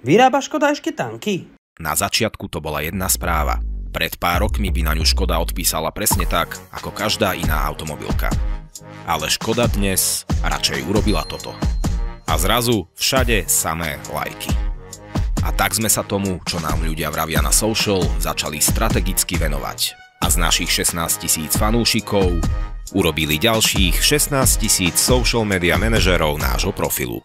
Vyrába Škoda ešte tanky? Na začiatku to bola jedna správa. Pred pár rokmi by na ňu Škoda odpísala presne tak, ako každá iná automobilka. Ale Škoda dnes radšej urobila toto. A zrazu všade samé lajky. A tak sme sa tomu, čo nám ľudia vravia na social, začali strategicky venovať. A z našich 16 000 fanúšikov urobili ďalších 16 000 social media manažerov nášho profilu.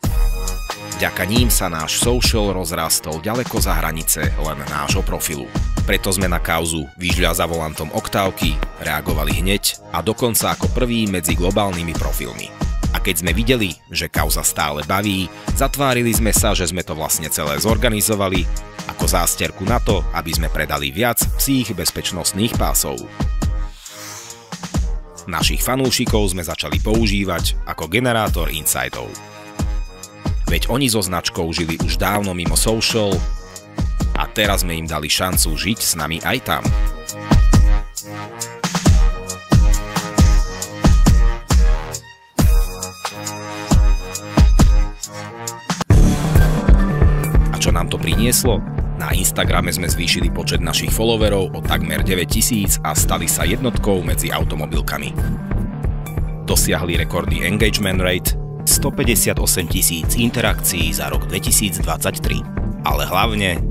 Vďaka ním sa náš social rozrastol ďaleko za hranice len nášho profilu. Preto sme na kauzu Vyžľa za volantom Oktávky reagovali hneď a dokonca ako prví medzi globálnymi profilmi. A keď sme videli, že kauza stále baví, zatvárili sme sa, že sme to vlastne celé zorganizovali ako zásterku na to, aby sme predali viac psích bezpečnostných pásov. Našich fanúšikov sme začali používať ako generátor insightov. Veď oni so značkou žili už dávno mimo social a teraz sme im dali šancu žiť s nami aj tam. A čo nám to prinieslo? Na Instagrame sme zvýšili počet našich followerov o takmer 9000 a stali sa jednotkou medzi automobilkami. Dosiahli rekordný engagement rate 158 000 interakcií za rok 2023. Ale hlavne